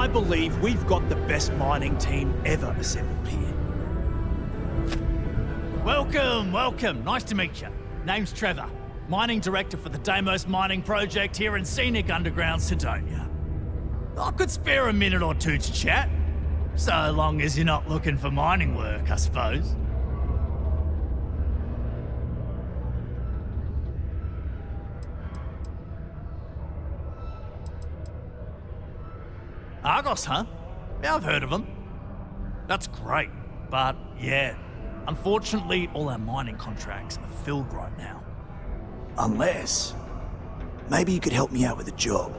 I believe we've got the best mining team ever assembled here. Welcome, welcome. Nice to meet you. Name's Trevor, mining director for the Deimos mining project here in scenic underground Sidonia. I could spare a minute or two to chat, so long as you're not looking for mining work, I suppose. Argos, huh? Yeah, I've heard of them. That's great, but yeah, unfortunately all our mining contracts are filled right now. Unless, maybe you could help me out with a job,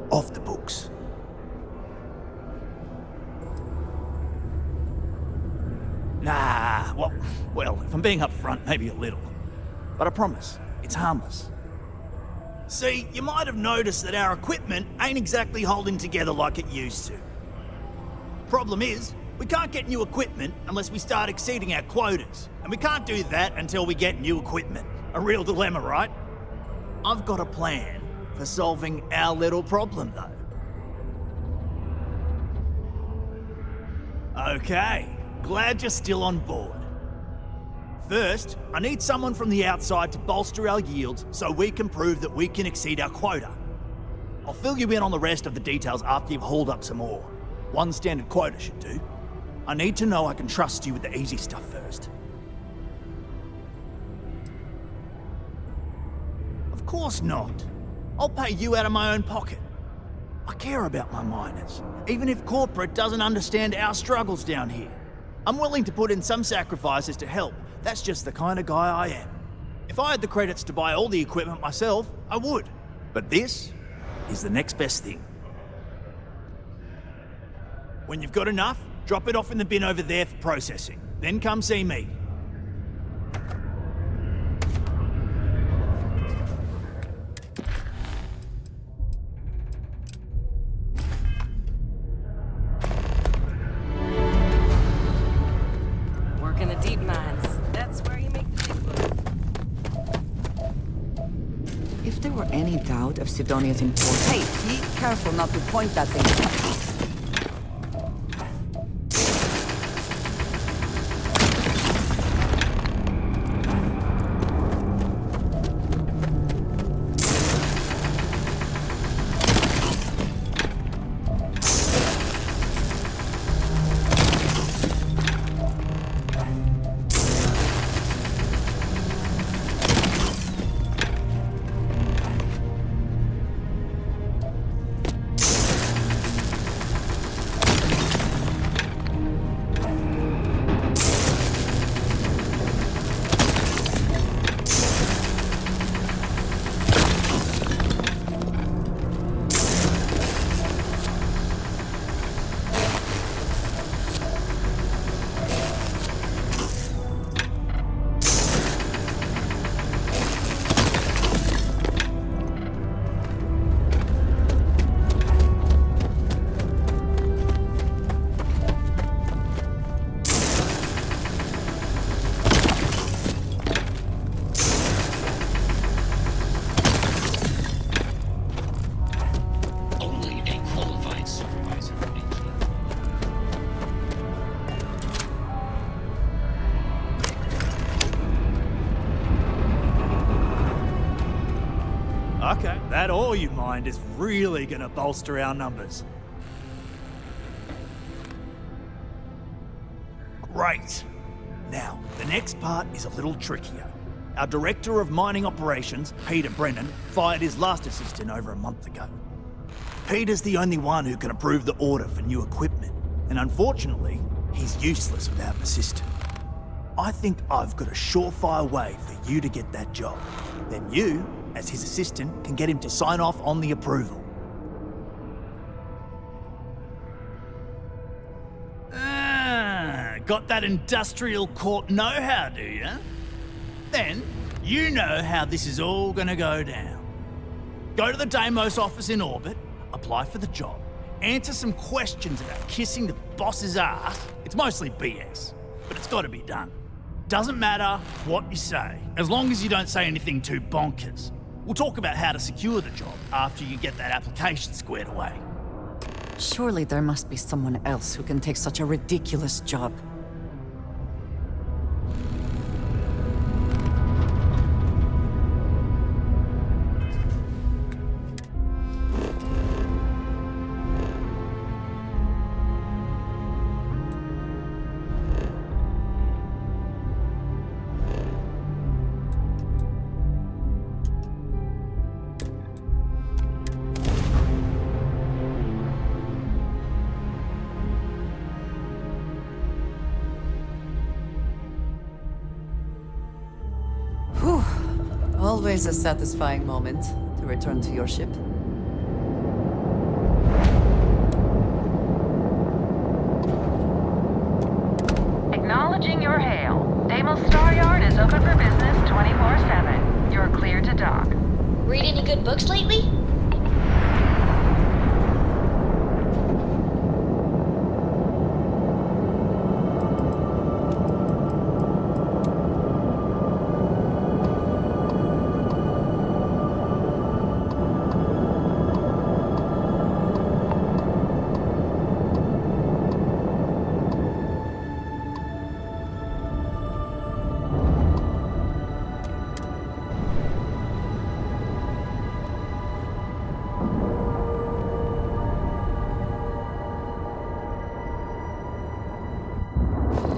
off the books. Nah, well, if I'm being upfront, maybe a little. But I promise, it's harmless. See, you might have noticed that our equipment ain't exactly holding together like it used to. Problem is, we can't get new equipment unless we start exceeding our quotas. And we can't do that until we get new equipment. A real dilemma, right? I've got a plan for solving our little problem, though. Okay, glad you're still on board. First, I need someone from the outside to bolster our yields so we can prove that we can exceed our quota. I'll fill you in on the rest of the details after you've hauled up some more. One standard quota should do. I need to know I can trust you with the easy stuff first. Of course not. I'll pay you out of my own pocket. I care about my miners, even if corporate doesn't understand our struggles down here. I'm willing to put in some sacrifices to help. That's just the kind of guy I am. If I had the credits to buy all the equipment myself, I would. But this is the next best thing. When you've got enough, drop it off in the bin over there for processing. Then come see me. Work in the deep mines. That's where you make the big bucks. If there were any doubt of Sidonia's importance... Hey, be careful not to point that thing. Okay, that ore you mined is really gonna bolster our numbers. Great. Now, the next part is a little trickier. Our Director of Mining Operations, Peter Brennan, fired his last assistant over a month ago. Peter's the only one who can approve the order for new equipment, and unfortunately, he's useless without an assistant. I think I've got a surefire way for you to get that job. Then you, as his assistant, can get him to sign off on the approval. Got that industrial court know-how, do you? Then, you know how this is all gonna go down. Go to the Deimos office in orbit, apply for the job, answer some questions about kissing the boss's ass. It's mostly BS, but it's gotta be done. Doesn't matter what you say, as long as you don't say anything too bonkers. We'll talk about how to secure the job after you get that application squared away. Surely there must be someone else who can take such a ridiculous job. Always a satisfying moment to return to your ship. Acknowledging your hail. Deimos Star Yard is open for business 24/7. You're clear to dock. Read any good books lately?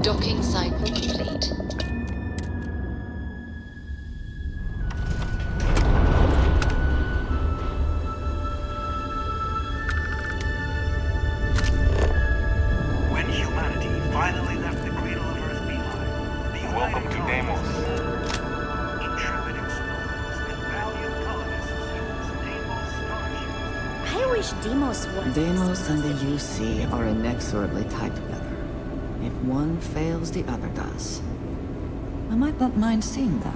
Docking cycle complete. When humanity finally left the cradle of Earth behind, the Welcome to Deimos. intrepid explorers and valiant colonists used Deimos starships. I wish Deimos was. Deimos and the UC are inexorably tied together. If one fails, the other does. I might not mind seeing that.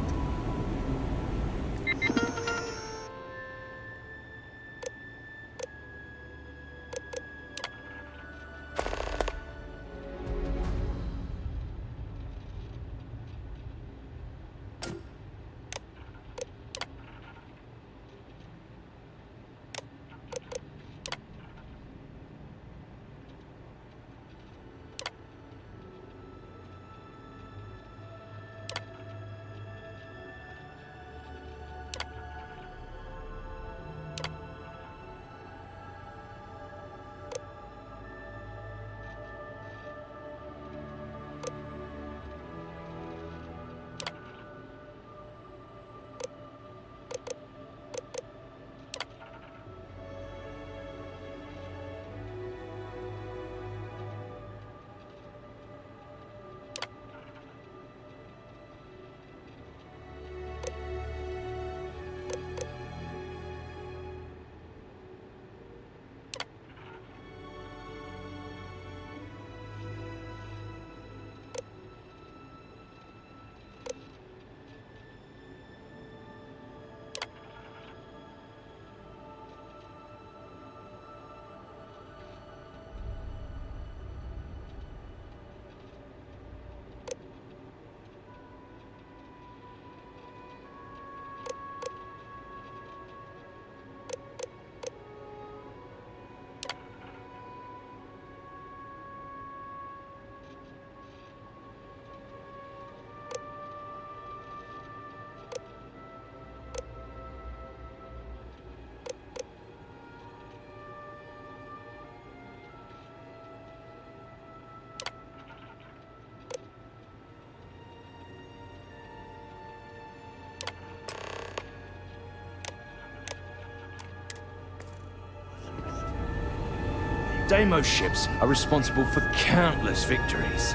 Deimos ships are responsible for countless victories.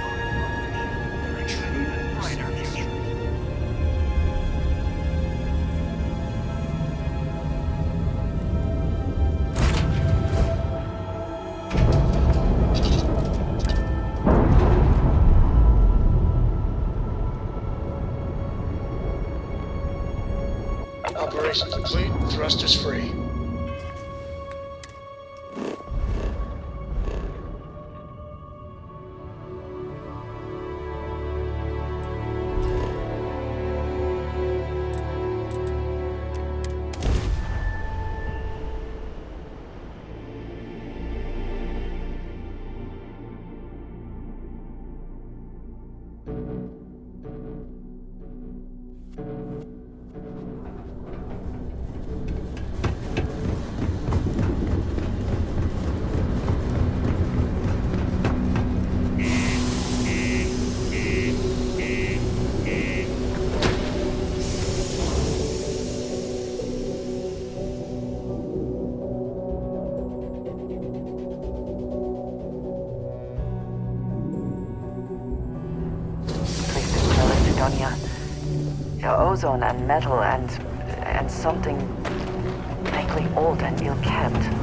A true brighter future. Operation complete. Thrusters free. Estonia. Ozone and metal and something vaguely old and ill-kept.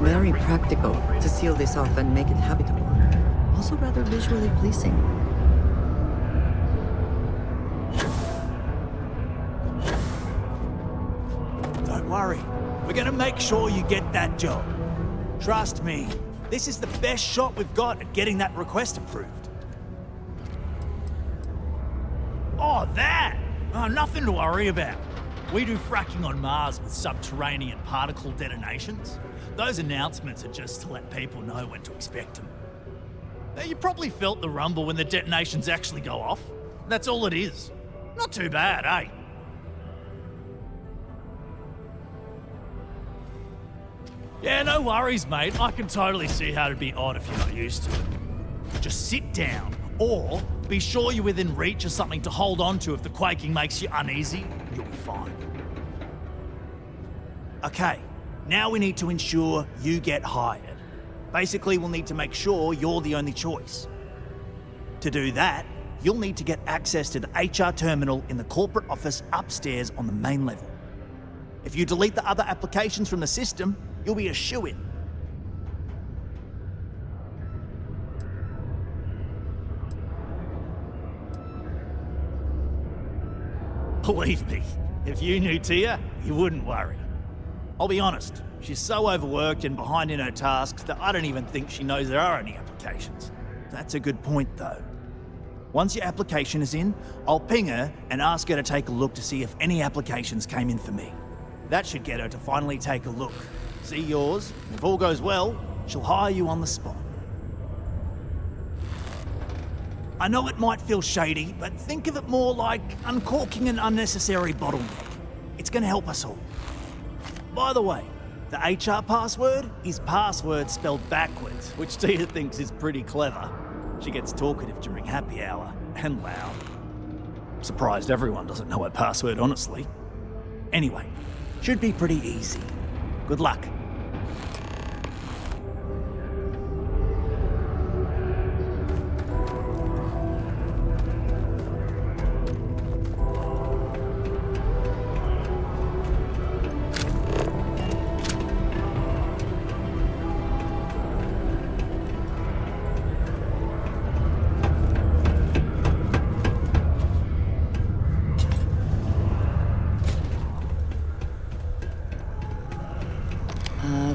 Very practical to seal this off and make it habitable. Also rather visually pleasing. Don't worry. We're gonna make sure you get that job. Trust me, this is the best shot we've got at getting that request approved. Oh, that! Oh, nothing to worry about. We do fracking on Mars with subterranean particle detonations. Those announcements are just to let people know when to expect them. Now, you probably felt the rumble when the detonations actually go off. That's all it is. Not too bad, eh? Yeah, no worries, mate. I can totally see how it'd be odd if you're not used to it. Just sit down, or be sure you're within reach of something to hold on to if the quaking makes you uneasy. You'll be fine. Okay, now we need to ensure you get hired. Basically, we'll need to make sure you're the only choice. To do that, you'll need to get access to the HR terminal in the corporate office upstairs on the main level. If you delete the other applications from the system, you'll be a shoo-in. Believe me, if you knew Tia, you wouldn't worry. I'll be honest, she's so overworked and behind in her tasks that I don't even think she knows there are any applications. That's a good point, though. Once your application is in, I'll ping her and ask her to take a look to see if any applications came in for me. That should get her to finally take a look. See yours. If all goes well, she'll hire you on the spot. I know it might feel shady, but think of it more like uncorking an unnecessary bottleneck. It's going to help us all. By the way, the HR password is password spelled backwards, which Tia thinks is pretty clever. She gets talkative during happy hour, and loud. Surprised everyone doesn't know her password, honestly. Anyway, should be pretty easy. Good luck.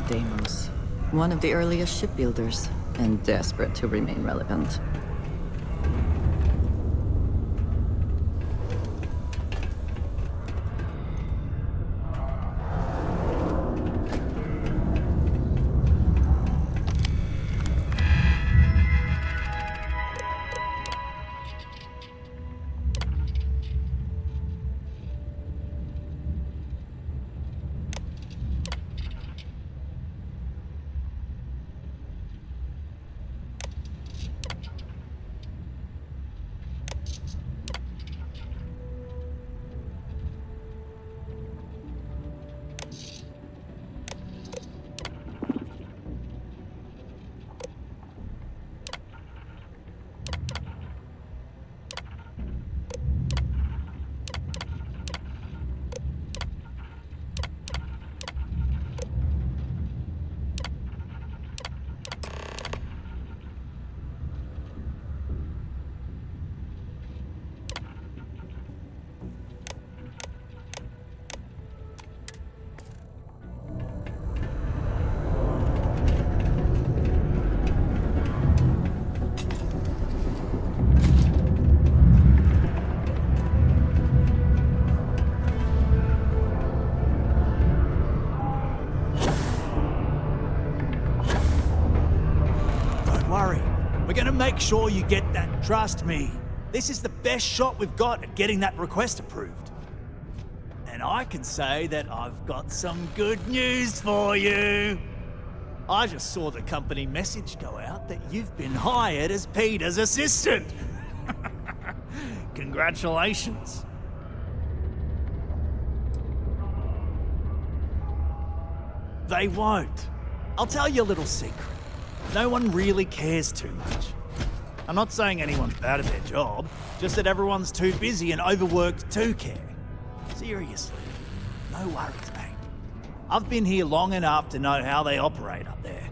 Deimos. One of the earliest shipbuilders, and desperate to remain relevant. make sure you get that. Trust me. This is the best shot we've got at getting that request approved. And I can say that I've got some good news for you. I just saw the company message go out that you've been hired as Peter's assistant. Congratulations. They won't. I'll tell you a little secret. No one really cares too much. I'm not saying anyone's bad at their job, just that everyone's too busy and overworked to care. Seriously, no worries, mate. I've been here long enough to know how they operate up there.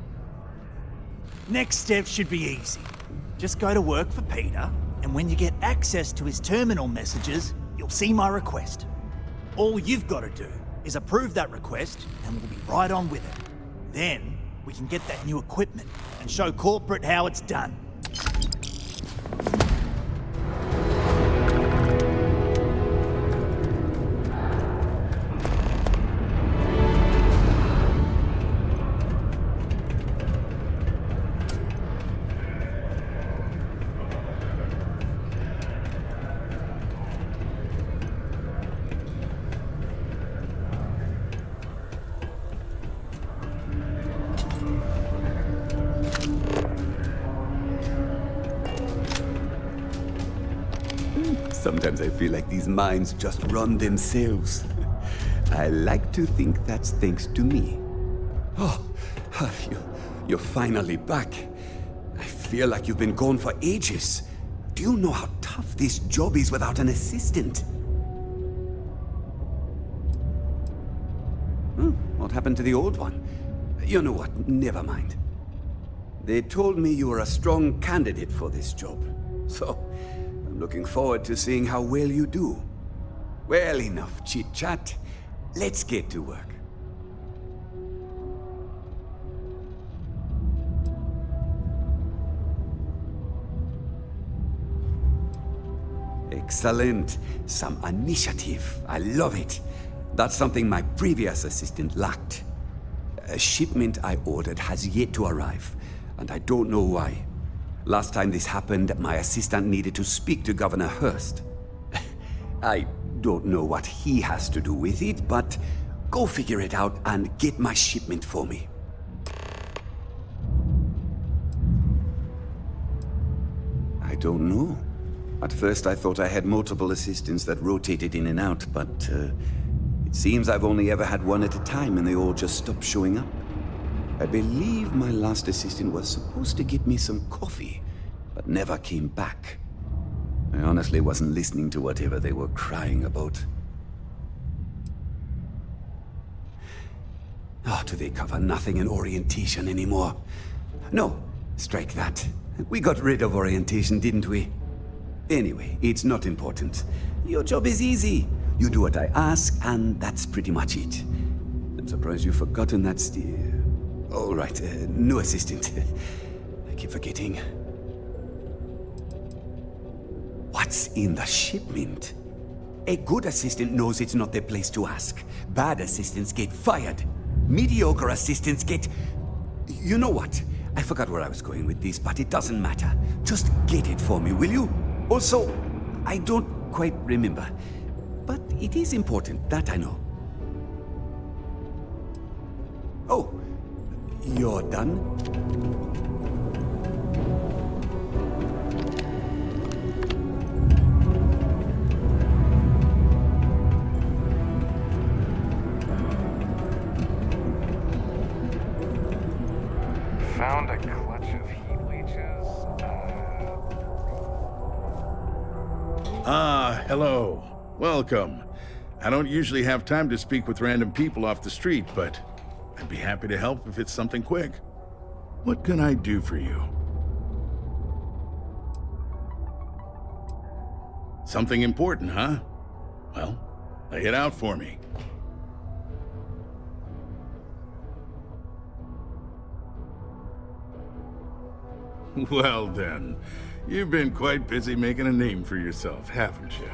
Next step should be easy. Just go to work for Peter, and when you get access to his terminal messages, you'll see my request. All you've got to do is approve that request, and we'll be right on with it. Then, we can get that new equipment and show corporate how it's done. Sometimes I feel like these mines just run themselves. I like to think that's thanks to me. Oh, you're finally back. I feel like you've been gone for ages. Do you know how tough this job is without an assistant? What happened to the old one? You know what, never mind. They told me you were a strong candidate for this job, so I'm looking forward to seeing how well you do. Well, enough chit-chat. Let's get to work. Excellent. Some initiative. I love it. That's something my previous assistant lacked. A shipment I ordered has yet to arrive, and I don't know why. Last time this happened, my assistant needed to speak to Governor Hurst. I don't know what he has to do with it, but go figure it out and get my shipment for me. I don't know. At first I thought I had multiple assistants that rotated in and out, but it seems I've only ever had one at a time and they all just stopped showing up. I believe my last assistant was supposed to get me some coffee, but never came back. I honestly wasn't listening to whatever they were crying about. Oh, do they cover nothing in orientation anymore? No, strike that. We got rid of orientation, didn't we? Anyway, it's not important. Your job is easy. You do what I ask, and that's pretty much it. I'm surprised you've forgotten that still. All right, no assistant. I keep forgetting. What's in the shipment? A good assistant knows it's not their place to ask. Bad assistants get fired. Mediocre assistants get... You know what? I forgot where I was going with this, but it doesn't matter. Just get it for me, will you? Also, I don't quite remember, but it is important, that I know. Oh, you're done? Found a clutch of heat leeches. Hello. Welcome. I don't usually have time to speak with random people off the street, but I'd be happy to help if it's something quick. What can I do for you? Something important, huh? Well, lay it out for me. Well then, you've been quite busy making a name for yourself, haven't you?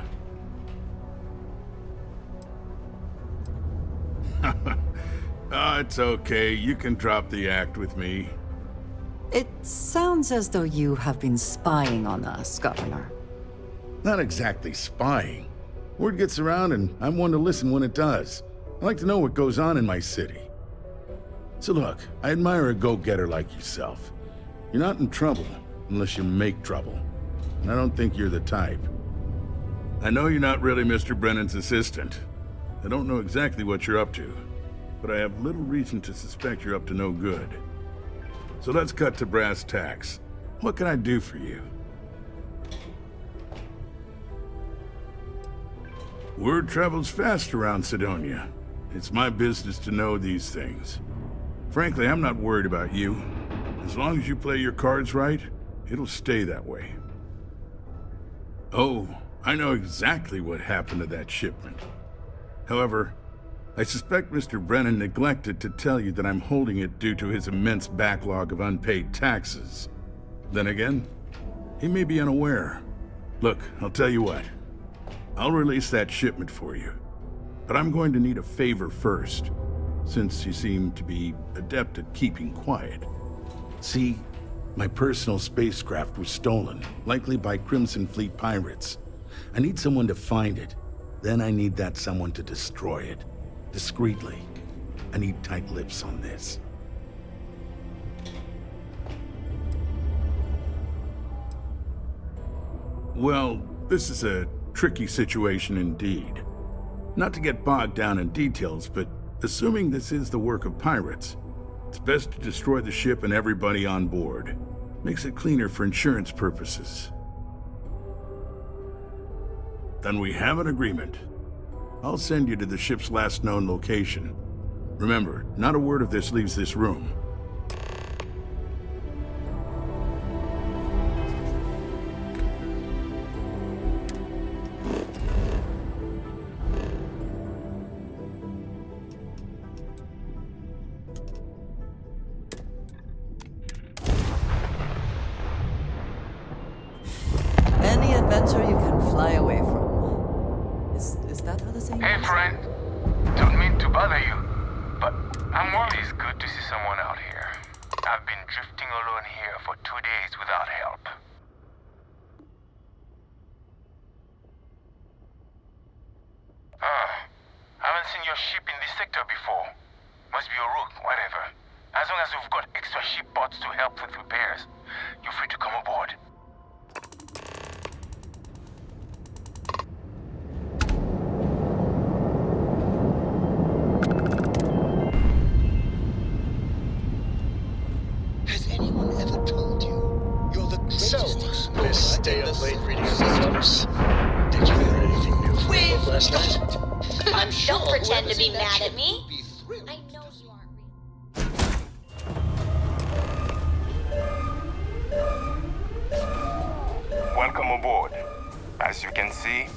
Oh, it's okay. You can drop the act with me. It sounds as though you have been spying on us, Governor. Not exactly spying. Word gets around and I'm one to listen when it does. I like to know what goes on in my city. So look, I admire a go-getter like yourself. You're not in trouble unless you make trouble. And I don't think you're the type. I know you're not really Mr. Brennan's assistant. I don't know exactly what you're up to, but I have little reason to suspect you're up to no good. So let's cut to brass tacks. What can I do for you? Word travels fast around Sidonia. It's my business to know these things. Frankly, I'm not worried about you. As long as you play your cards right, it'll stay that way. Oh, I know exactly what happened to that shipment. However, I suspect Mr. Brennan neglected to tell you that I'm holding it due to his immense backlog of unpaid taxes. Then again, he may be unaware. Look, I'll tell you what. I'll release that shipment for you. But I'm going to need a favor first, since you seem to be adept at keeping quiet. See, my personal spacecraft was stolen, likely by Crimson Fleet pirates. I need someone to find it. Then I need that someone to destroy it. Discreetly. I need tight lips on this. Well, this is a tricky situation indeed. Not to get bogged down in details, but assuming this is the work of pirates, it's best to destroy the ship and everybody on board. Makes it cleaner for insurance purposes. Then we have an agreement. I'll send you to the ship's last known location. Remember, not a word of this leaves this room. Any adventure you can fly away from. Is that how the saying Hey, goes? friend. Don't mean to bother you, but I'm always good to see someone out here. I've been drifting alone here for 2 days without help. Haven't seen your ship in this sector before. Must be a rook, whatever. As long as you've got extra ship pods to help with repairs, you're free to come aboard. Has anyone ever told you you're the greatest explorer Miss Stay in Up the Late reading Starfield newspapers. Did you hear anything new from the book last night? I'm sure don't pretend to be whoever's in that mad at ship me. will be thrilled. I know you aren't real. Welcome aboard. As you can see,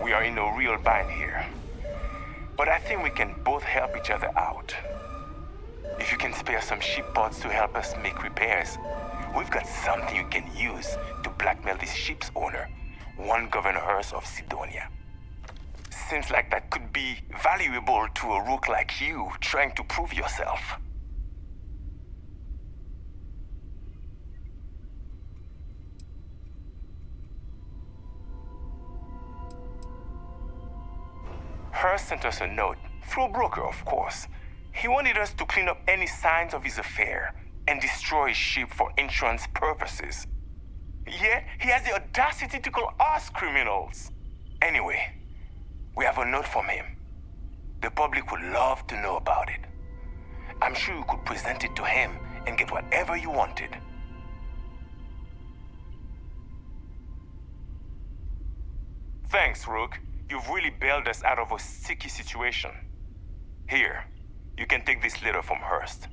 we are in a real bind here. But I think we can both help each other out. If you can spare some ship pods to help us make repairs, we've got something you can use to blackmail this ship's owner, one Governor Hurst of Sidonia. Seems like that could be valuable to a rook like you trying to prove yourself. Hurst sent us a note, through a broker of course. He wanted us to clean up any signs of his affair and destroy his ship for insurance purposes. Yet, he has the audacity to call us criminals. Anyway, we have a note from him. The public would love to know about it. I'm sure you could present it to him and get whatever you wanted. Thanks, Rook. You've really bailed us out of a sticky situation. Here, you can take this letter from Hurst.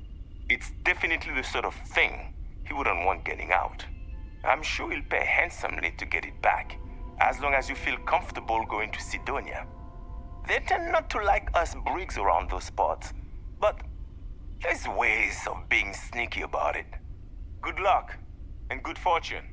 It's definitely the sort of thing he wouldn't want getting out. I'm sure he'll pay handsomely to get it back, as long as you feel comfortable going to Sidonia. They tend not to like us Briggs around those spots, but there's ways of being sneaky about it. Good luck, and good fortune.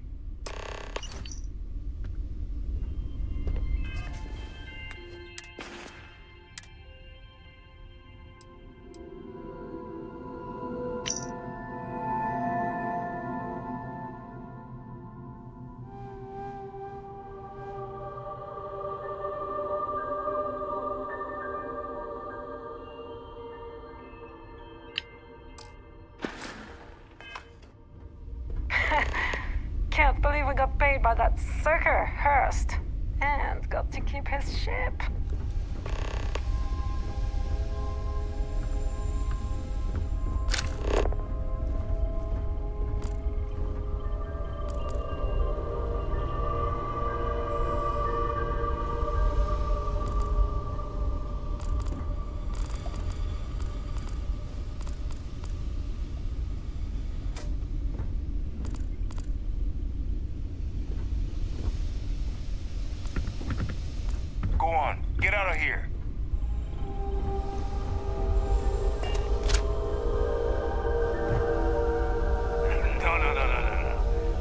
by that sucker, Hurst, and got to keep his ship. Go on, get out of here. No.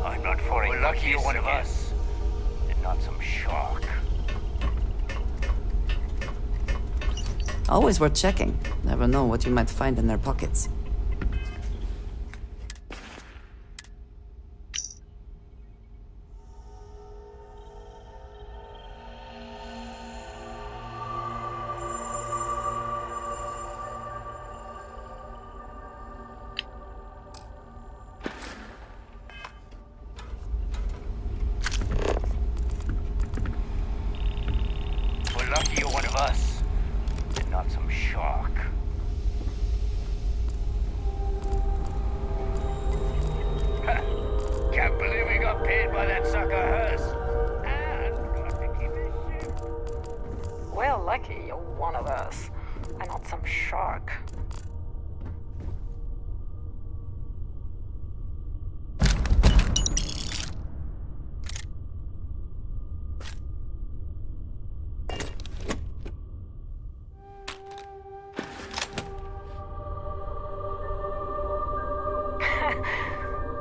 I'm not falling. We're lucky you're one of us, and not some shark. Always worth checking. Never know what you might find in their pockets. We're lucky you're one of us, and not some shark.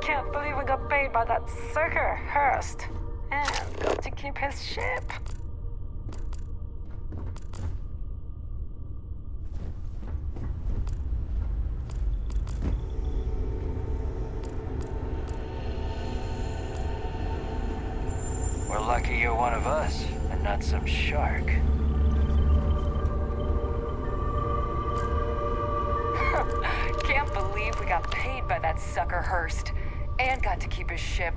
Can't believe we got paid by that sucker Hurst. And got to keep his ship. We're lucky you're one of us, and not some shark. Can't believe we got paid by that sucker, Hurst, and got to keep his ship.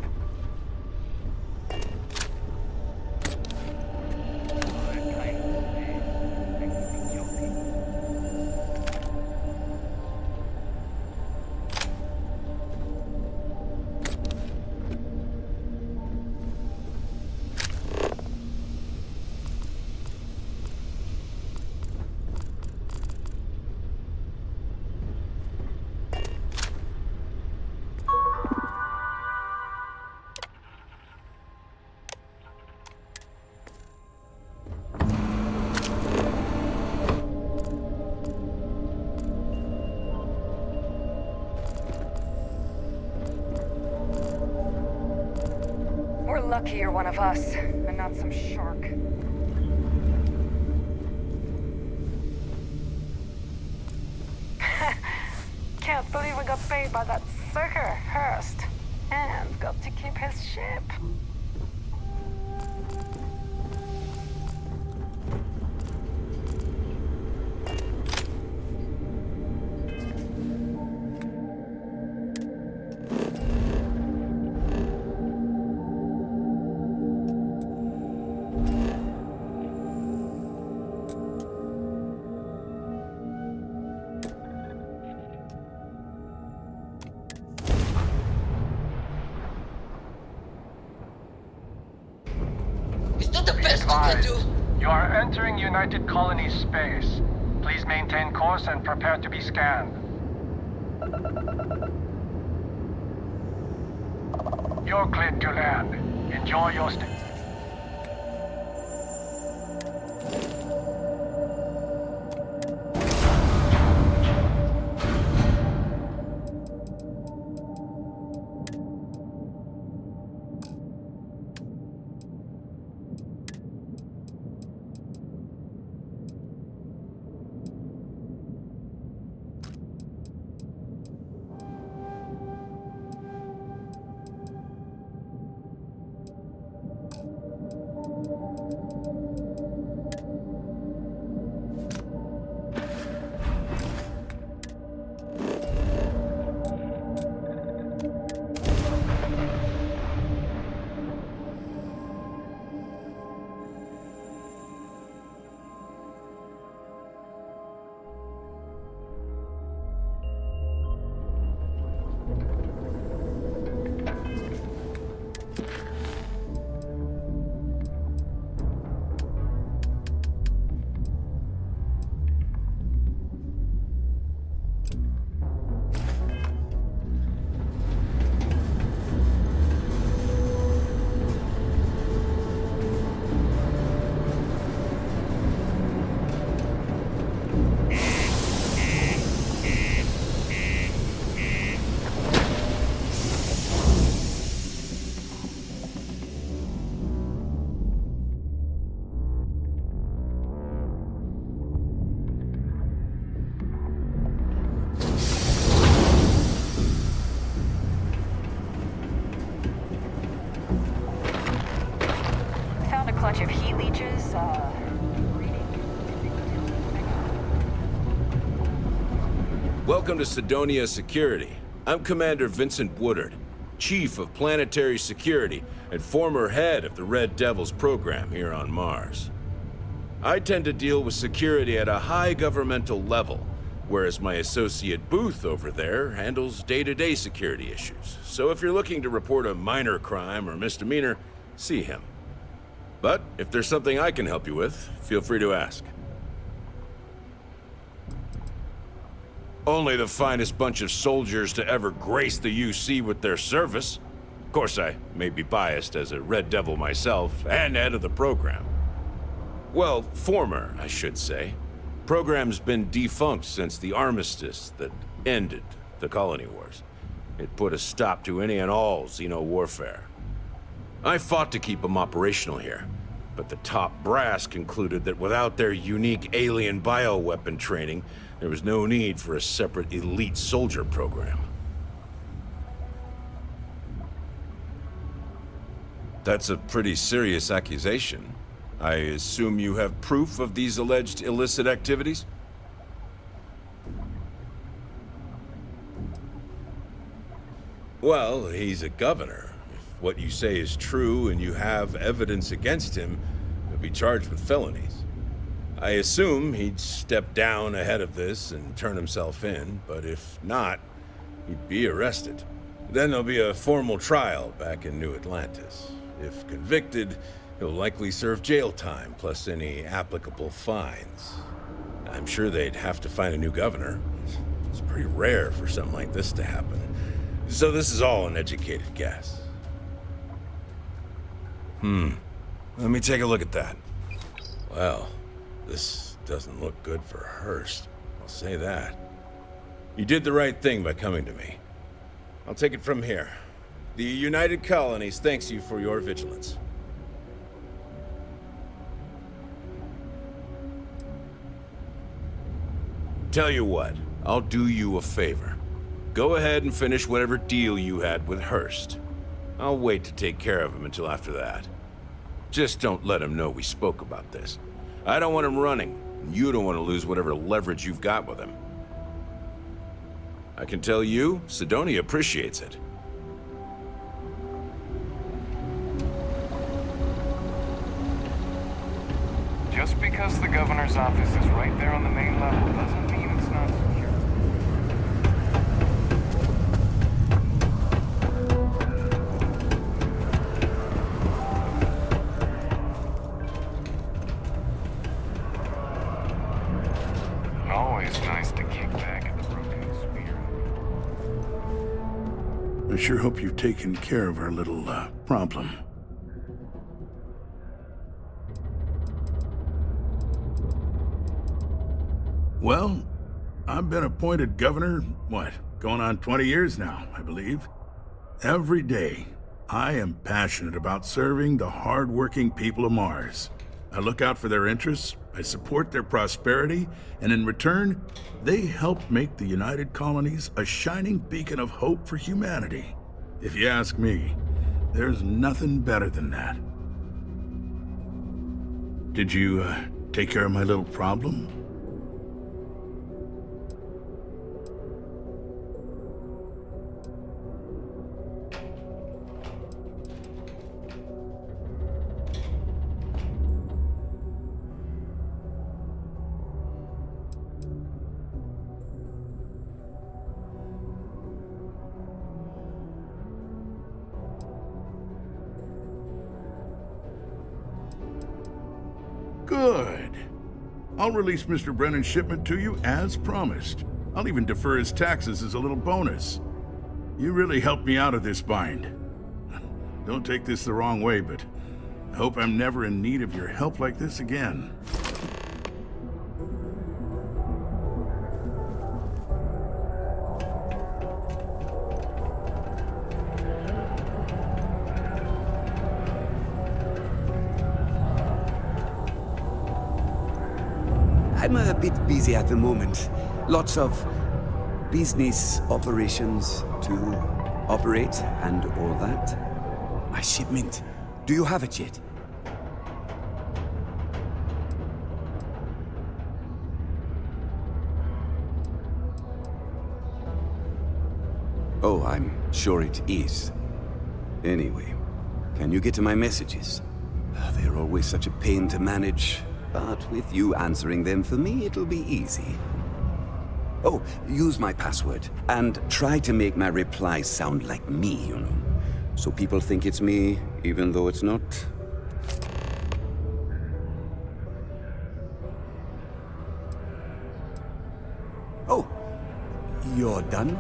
We're lucky you're one of us, and not some shark. Can't believe we got paid by that sucker Hurst, and got to keep his ship. We're lucky you're one of us, and not some shark. Can't believe we got paid by that sucker, Hurst, and got to keep his ship. You are entering United Colonies space. Please maintain course and prepare to be scanned. You're cleared to land. Enjoy your stay. Welcome to Sidonia Security. I'm Commander Vincent Woodard, Chief of Planetary Security and former head of the Red Devils program here on Mars. I tend to deal with security at a high governmental level, whereas my associate Booth over there handles day-to-day security issues. So if you're looking to report a minor crime or misdemeanor, see him. But if there's something I can help you with, feel free to ask. Only the finest bunch of soldiers to ever grace the UC with their service. Of course, I may be biased as a Red Devil myself, and head of the program. Well, former, I should say. Program's been defunct since the armistice that ended the colony wars. It put a stop to any and all Xeno warfare. I fought to keep them operational here, but the top brass concluded that without their unique alien bioweapon training, there was no need for a separate elite soldier program. That's a pretty serious accusation. I assume you have proof of these alleged illicit activities? Well, he's a governor. If what you say is true and you have evidence against him, he'll be charged with felonies. I assume he'd step down ahead of this and turn himself in, but if not, he'd be arrested. Then there'll be a formal trial back in New Atlantis. If convicted, he'll likely serve jail time, plus any applicable fines. I'm sure they'd have to find a new governor. It's pretty rare for something like this to happen. So this is all an educated guess. Let me take a look at that. Well, this doesn't look good for Hurst. I'll say that. You did the right thing by coming to me. I'll take it from here. The United Colonies thanks you for your vigilance. Tell you what, I'll do you a favor. Go ahead and finish whatever deal you had with Hurst. I'll wait to take care of him until after that. Just don't let him know we spoke about this. I don't want him running, and you don't want to lose whatever leverage you've got with him. I can tell you, Sidonia appreciates it. Just because the governor's office is right there on the main level doesn't mean it's not secure. Always nice to kick back at the broken spear. I sure hope you've taken care of our little, problem. Well, I've been appointed governor, going on 20 years now, I believe. Every day, I am passionate about serving the hard-working people of Mars. I look out for their interests, I support their prosperity, and in return, they help make the United Colonies a shining beacon of hope for humanity. If you ask me, there's nothing better than that. Did you, take care of my little problem? Good. I'll release Mr. Brennan's shipment to you as promised. I'll even defer his taxes as a little bonus. You really helped me out of this bind. Don't take this the wrong way, but I hope I'm never in need of your help like this again. I'm a bit busy at the moment. Lots of business operations to operate and all that. My shipment. Do you have it yet? Oh, I'm sure it is. Anyway, can you get to my messages? They're always such a pain to manage, but with you answering them for me, it'll be easy. Oh, use my password, and try to make my replies sound like me, you know. So people think it's me, even though it's not. Oh, you're done?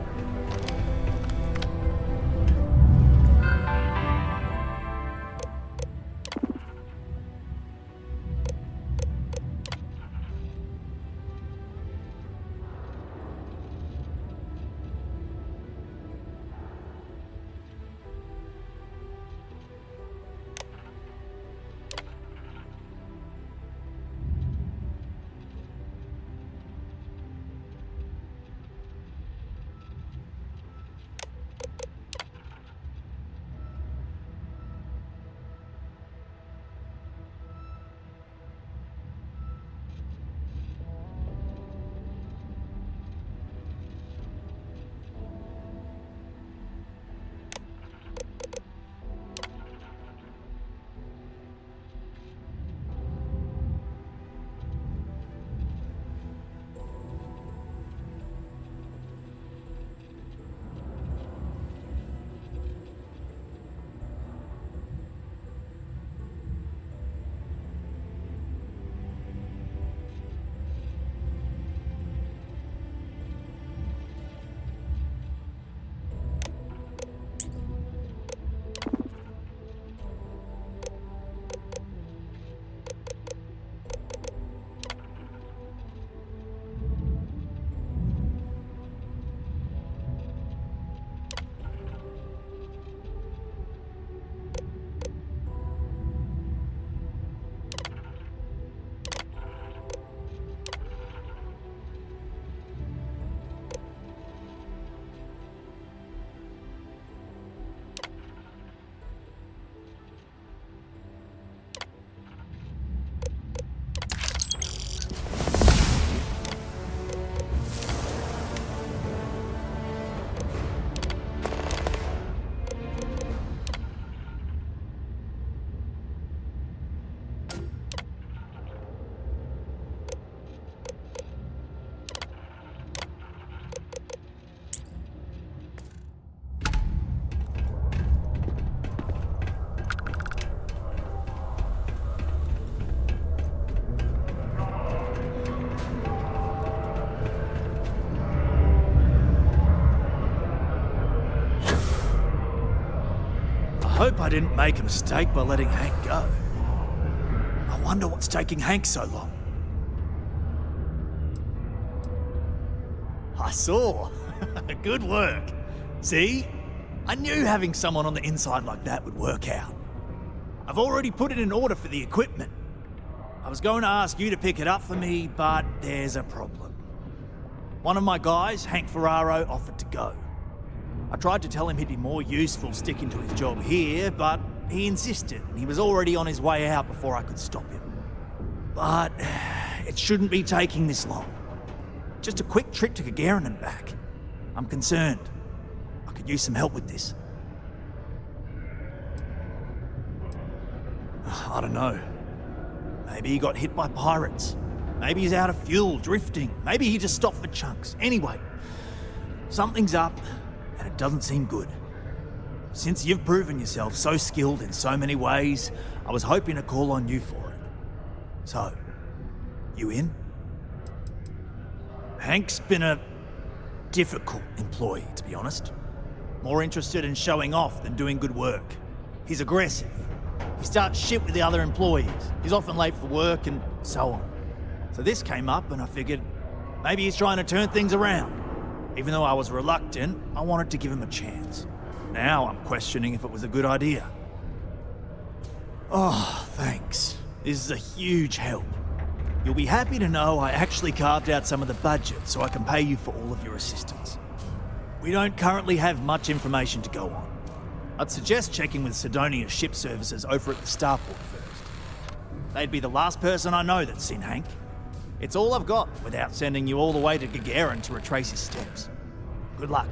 I hope I didn't make a mistake by letting Hank go. I wonder what's taking Hank so long. I saw. Good work. See? I knew having someone on the inside like that would work out. I've already put it in order for the equipment. I was going to ask you to pick it up for me, but there's a problem. One of my guys, Hank Ferraro, offered to go. I tried to tell him he'd be more useful sticking to his job here, but he insisted, and he was already on his way out before I could stop him. But it shouldn't be taking this long. Just a quick trip to Gagarin and back. I'm concerned. I could use some help with this. I don't know. Maybe he got hit by pirates. Maybe he's out of fuel, drifting. Maybe he just stopped for chunks. Anyway, something's up, and it doesn't seem good. Since you've proven yourself so skilled in so many ways, I was hoping to call on you for it. So, you in? Hank's been a difficult employee, to be honest. More interested in showing off than doing good work. He's aggressive. He starts shit with the other employees. He's often late for work and so on. So this came up and I figured maybe he's trying to turn things around. Even though I was reluctant, I wanted to give him a chance. Now I'm questioning if it was a good idea. Oh, thanks. This is a huge help. You'll be happy to know I actually carved out some of the budget so I can pay you for all of your assistance. We don't currently have much information to go on. I'd suggest checking with Sidonia Ship Services over at the starport first. They'd be the last person I know that's seen Hank. It's all I've got without sending you all the way to Gagarin to retrace his steps. Good luck.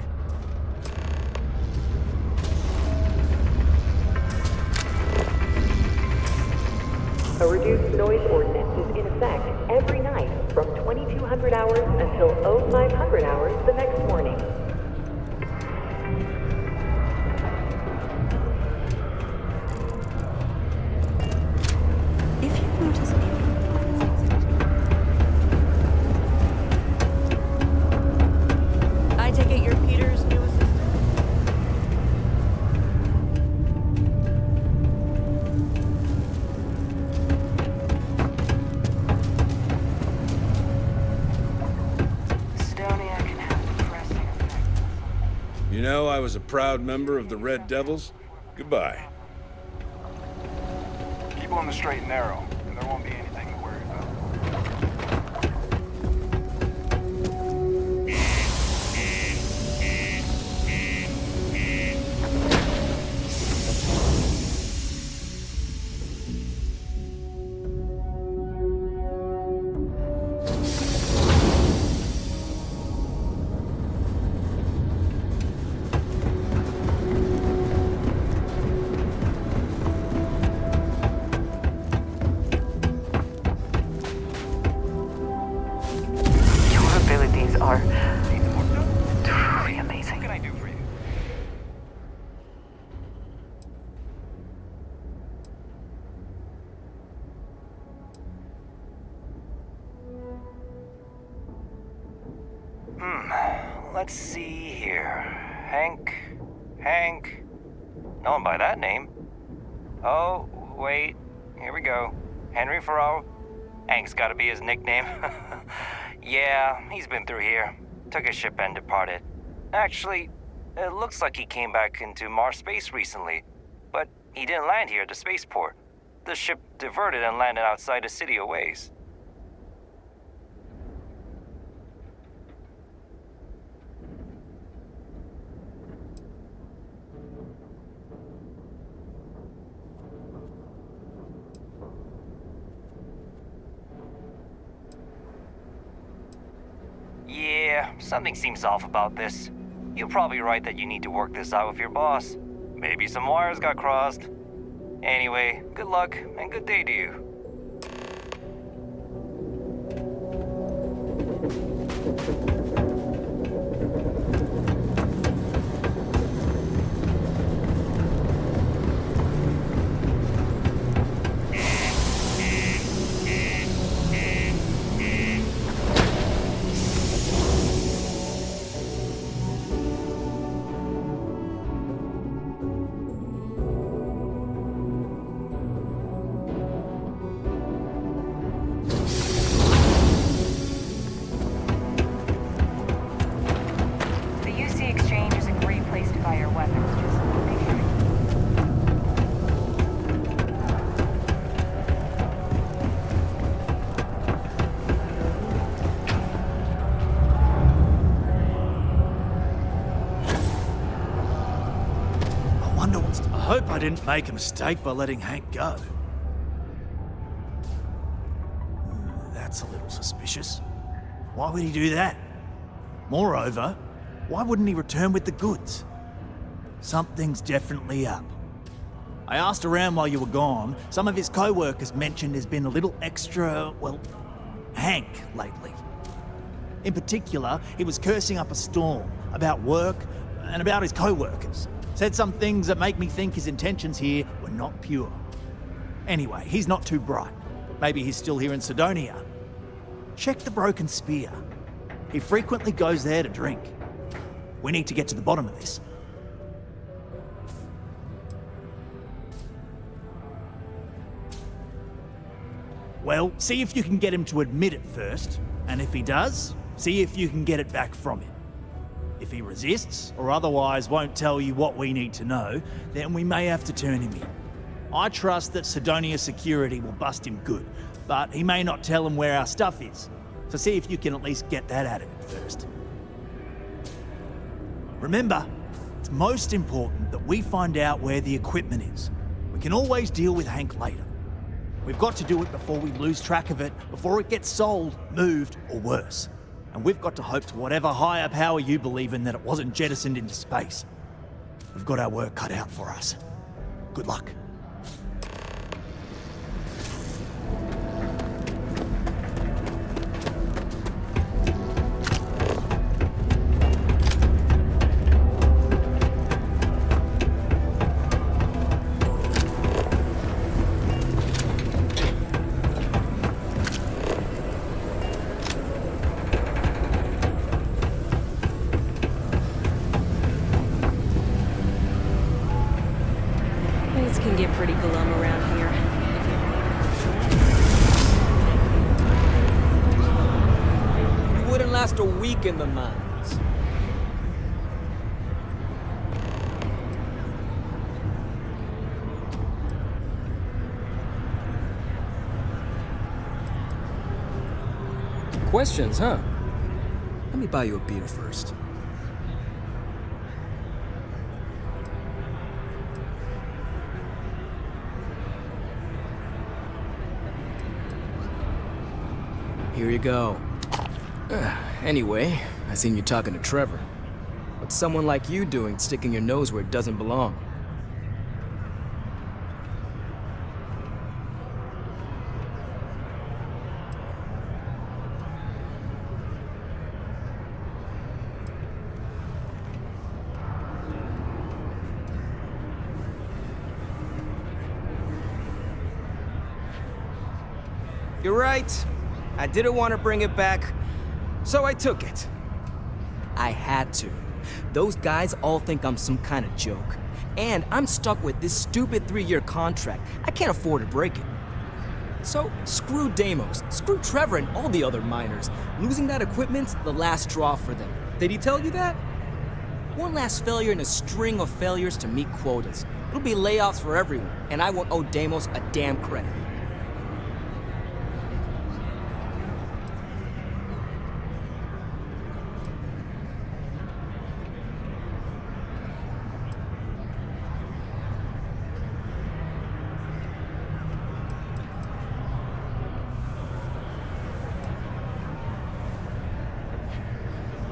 A reduced noise ordinance is in effect every night from 2200 hours until 0500 hours the next morning. If you notice I take it you're Peter's new assistant? You know, I was a proud member of the Red Devils. Goodbye. Keep on the straight and narrow, and there won't be anything to worry about. Are truly amazing. What can I do for you? Let's see here. Hank? No one by that name. Oh, wait. Here we go. Henry Farrell? Hank's gotta be his nickname. Yeah, he's been through here. Took a ship and departed. Actually, it looks like he came back into Mars space recently, but he didn't land here at the spaceport. The ship diverted and landed outside the city a ways. Yeah, something seems off about this. You're probably right that you need to work this out with your boss. Maybe some wires got crossed. Anyway, good luck and good day to you. I hope I didn't make a mistake by letting Hank go. That's a little suspicious. Why would he do that? Moreover, why wouldn't he return with the goods? Something's definitely up. I asked around while you were gone. Some of his co-workers mentioned there's been a little extra, well, Hank lately. In particular, he was cursing up a storm about work and about his co-workers. Said some things that make me think his intentions here were not pure. Anyway, he's not too bright. Maybe he's still here in Sidonia. Check the Broken Spear. He frequently goes there to drink. We need to get to the bottom of this. Well, see if you can get him to admit it first, and if he does, see if you can get it back from him. If he resists, or otherwise won't tell you what we need to know, then we may have to turn him in. I trust that Sidonia security will bust him good, but he may not tell him where our stuff is, so see if you can at least get that out of him first. Remember, it's most important that we find out where the equipment is. We can always deal with Hank later. We've got to do it before we lose track of it, before it gets sold, moved, or worse. And we've got to hope to whatever higher power you believe in that it wasn't jettisoned into space. We've got our work cut out for us. Good luck. wouldn't last a week in the mines. Questions, huh? Let me buy you a beer first. Here you go. Anyway, I seen you talking to Trevor. What's someone like you doing sticking your nose where it doesn't belong? You're right. I didn't want to bring it back, so I took it. I had to. Those guys all think I'm some kind of joke. And I'm stuck with this stupid 3-year contract. I can't afford to break it. So, screw Deimos, screw Trevor and all the other miners. Losing that equipment's the last straw for them. Did he tell you that? One last failure in a string of failures to meet quotas. It'll be layoffs for everyone, and I won't owe Deimos a damn credit.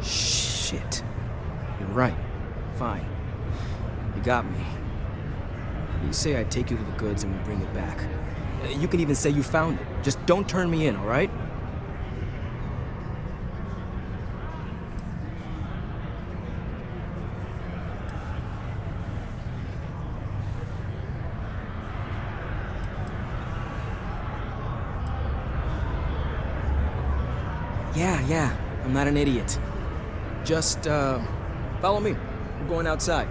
Shit. You're right. Fine. You got me. You say I take you to the goods and we bring it back. You can even say you found it. Just don't turn me in, all right? Yeah. I'm not an idiot. Just, follow me. We're going outside.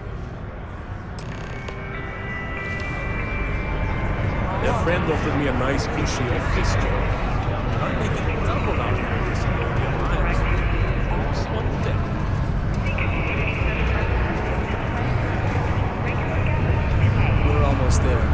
A friend offered me a nice cushy office job. I'm making double out here this Alliance. One day. We're almost there.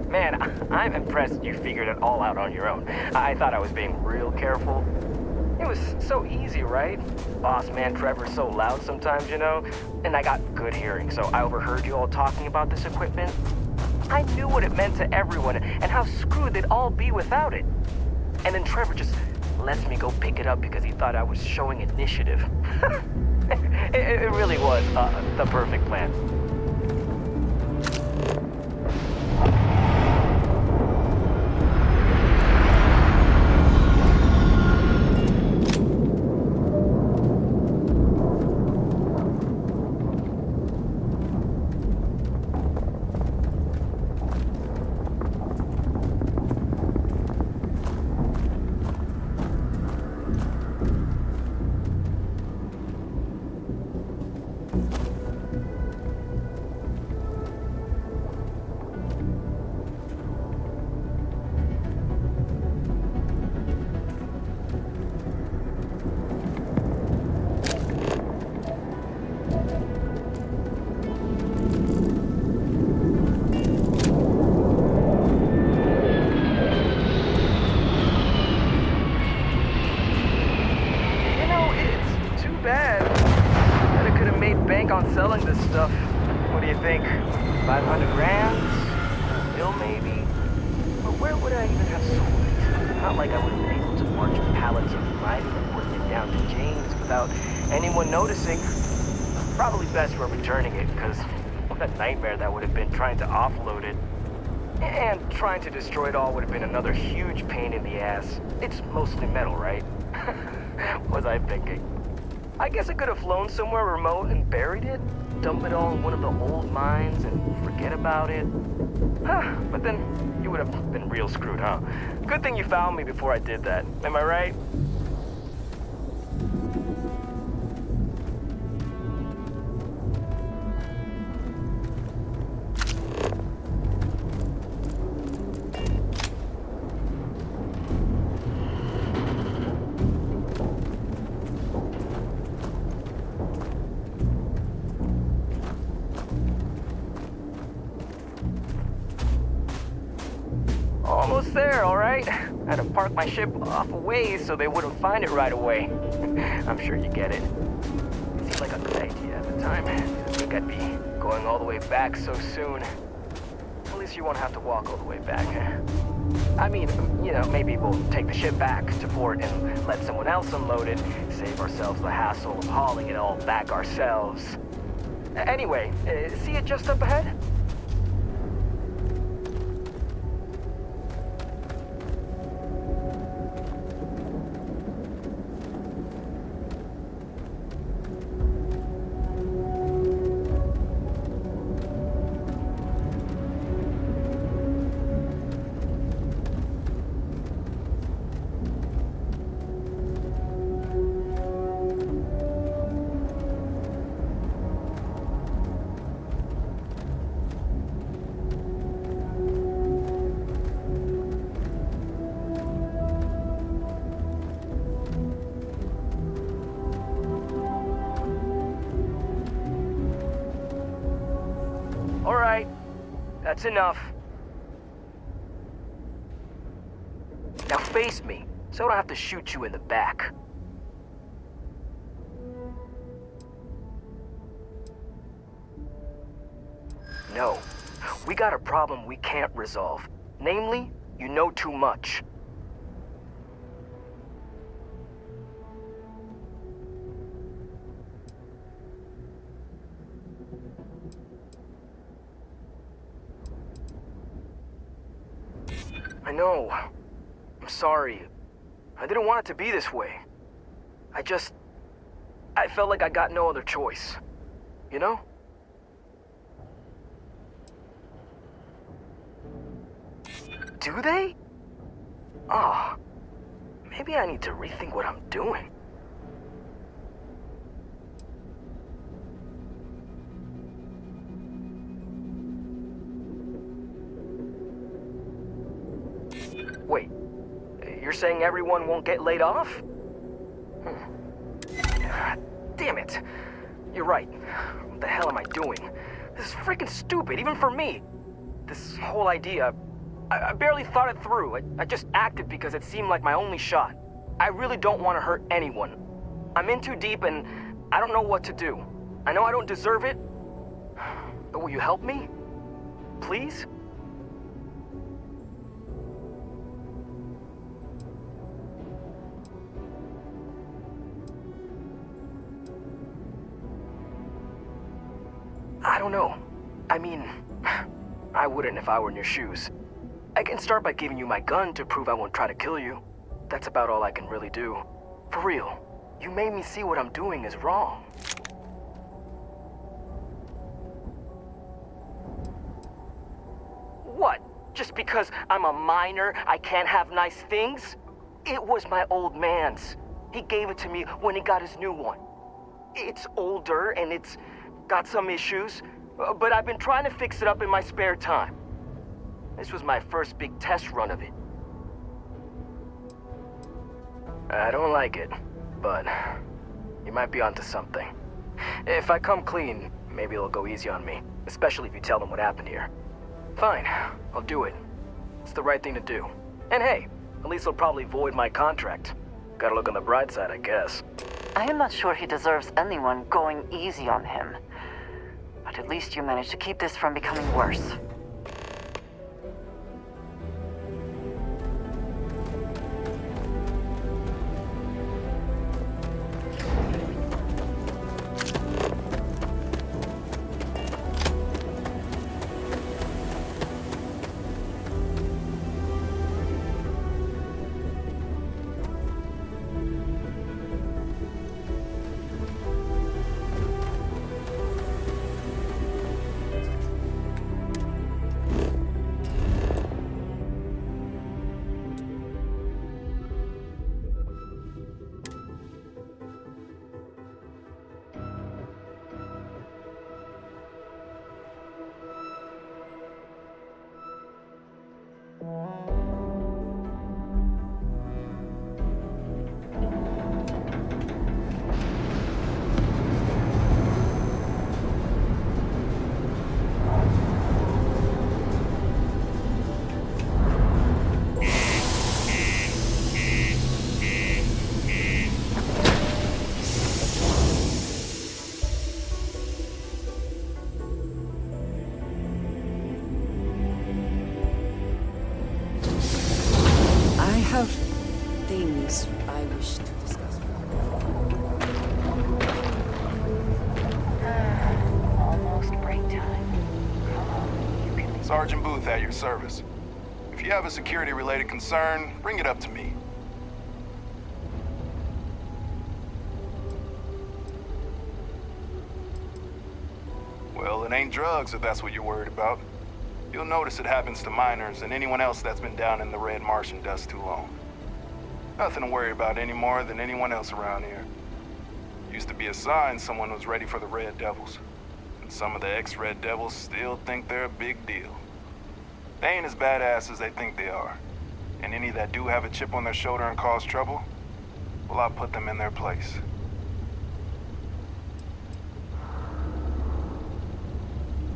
Man, I'm impressed you figured it all out on your own. I thought I was being real careful. It was so easy, right? Boss man Trevor's so loud sometimes, you know? And I got good hearing, so I overheard you all talking about this equipment. I knew what it meant to everyone and how screwed they'd all be without it. And then Trevor just lets me go pick it up because he thought I was showing initiative. It really was the perfect plan. On selling this stuff. What do you think? 500 grand? A mil maybe? But where would I even have sold it? Not like I would have been able to march pallets of mining equipment down to James without anyone noticing. Probably best we're returning it, because what a nightmare that would have been trying to offload it. And trying to destroy it all would have been another huge pain in the ass. It's mostly metal, right? What was I thinking? I guess I could have flown somewhere remote and buried it, dump it all in one of the old mines and forget about it. But then you would have been real screwed, huh? Good thing you found me before I did that. Am I right? Almost there, all right? I had to park my ship off a ways so they wouldn't find it right away. I'm sure you get it. It seemed like a good idea at the time. Didn't think I'd be going all the way back so soon. At least you won't have to walk all the way back. I mean, you know, maybe we'll take the ship back to port and let someone else unload it, save ourselves the hassle of hauling it all back ourselves. Anyway, see it just up ahead? All right, that's enough. Now face me, so I don't have to shoot you in the back. No, we got a problem we can't resolve. Namely, you know too much. I know. I'm sorry. I didn't want it to be this way. I felt like I got no other choice. You know? Do they? Oh, maybe I need to rethink what I'm doing. Wait, you're saying everyone won't get laid off? Damn it. You're right. What the hell am I doing? This is freaking stupid, even for me. This whole idea, I barely thought it through. I just acted because it seemed like my only shot. I really don't want to hurt anyone. I'm in too deep and I don't know what to do. I know I don't deserve it, but will you help me? Please? I don't know. I mean, I wouldn't if I were in your shoes. I can start by giving you my gun to prove I won't try to kill you. That's about all I can really do. For real, you made me see what I'm doing is wrong. What? Just because I'm a minor, I can't have nice things? It was my old man's. He gave it to me when he got his new one. It's older and it's got some issues, but I've been trying to fix it up in my spare time. This was my first big test run of it. I don't like it, but you might be onto something. If I come clean, maybe it'll go easy on me, especially if you tell them what happened here. Fine, I'll do it. It's the right thing to do. And hey, at least they'll probably void my contract. Gotta look on the bright side, I guess. I am not sure he deserves anyone going easy on him. But at least you managed to keep this from becoming worse. Things I wish to discuss. Almost break time. Sergeant Booth at your service. If you have a security-related concern, bring it up to me. Well, it ain't drugs if that's what you're worried about. You'll notice it happens to minors and anyone else that's been down in the red Martian dust too long. Nothing to worry about any more than anyone else around here. Used to be a sign someone was ready for the Red Devils. And some of the ex-Red Devils still think they're a big deal. They ain't as badass as they think they are. And any that do have a chip on their shoulder and cause trouble, well, I'll put them in their place.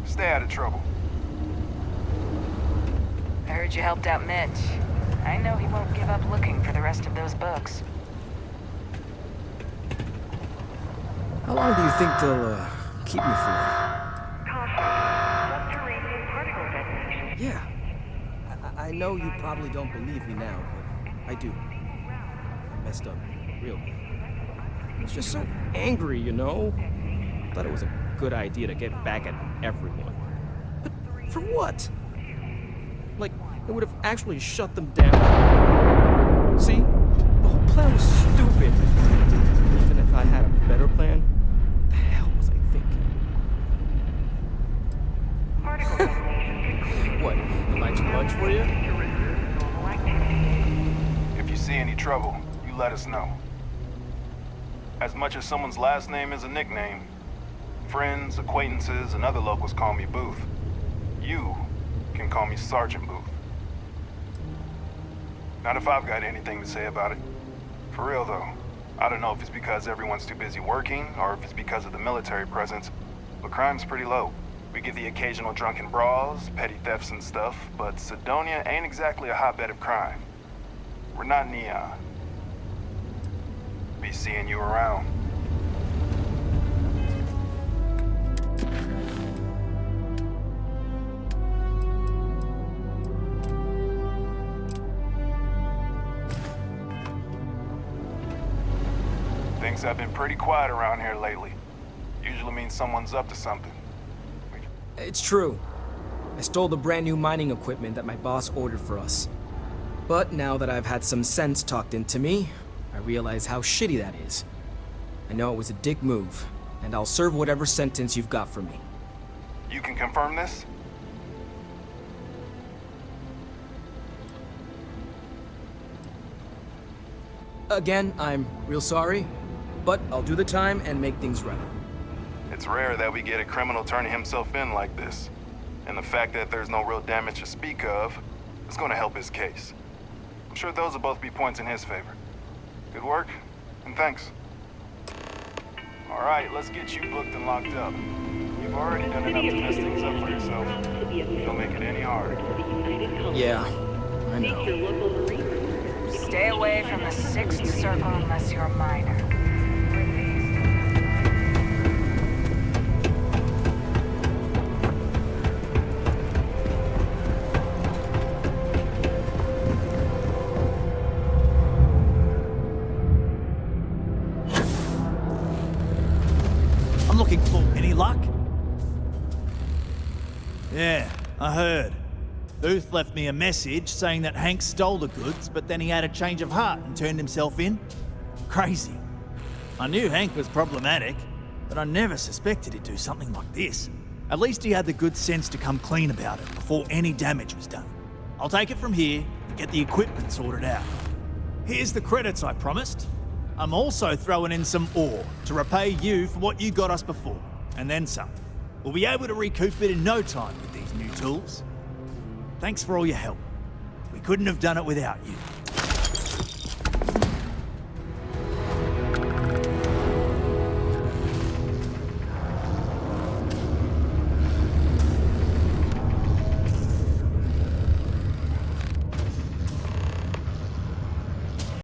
Stay out of trouble. I heard you helped out Mitch. I know he won't give up looking for the rest of those books. How long do you think they'll, keep me for? Yeah. I know you probably don't believe me now, but I do. I messed up real bad. I was just so angry, you know? Thought it was a good idea to get back at everyone. But for what? Like, it would have actually shut them down. See? The whole plan was stupid. Even if I had a better plan, what the hell was I thinking? What? Am I too much for you? If you see any trouble, you let us know. As much as someone's last name is a nickname, friends, acquaintances, and other locals call me Booth. You can call me Sergeant Booth. Not if I've got anything to say about it. For real though, I don't know if it's because everyone's too busy working or if it's because of the military presence, but crime's pretty low. We get the occasional drunken brawls, petty thefts and stuff, but Cydonia ain't exactly a hotbed of crime. We're not Neon. be seeing you around. Things have been pretty quiet around here lately. Usually means someone's up to something. It's true. I stole the brand new mining equipment that my boss ordered for us. But now that I've had some sense talked into me, I realize how shitty that is. I know it was a dick move, and I'll serve whatever sentence you've got for me. You can confirm this? Again, I'm real sorry, but I'll do the time and make things right. It's rare that we get a criminal turning himself in like this. And the fact that there's no real damage to speak of is going to help his case. I'm sure those will both be points in his favor. Good work, and thanks. All right, let's get you booked and locked up. You've already done enough to mess things up for yourself. Don't make it any harder. Yeah, I know. Stay away from the sixth circle unless you're a minor. I'm looking for any luck? Yeah, I heard. Booth left me a message saying that Hank stole the goods, but then he had a change of heart and turned himself in. Crazy. I knew Hank was problematic, but I never suspected he'd do something like this. At least he had the good sense to come clean about it before any damage was done. I'll take it from here and get the equipment sorted out. Here's the credits I promised. I'm also throwing in some ore to repay you for what you got us before, and then some. We'll be able to recoup it in no time with these new tools. Thanks for all your help. We couldn't have done it without you.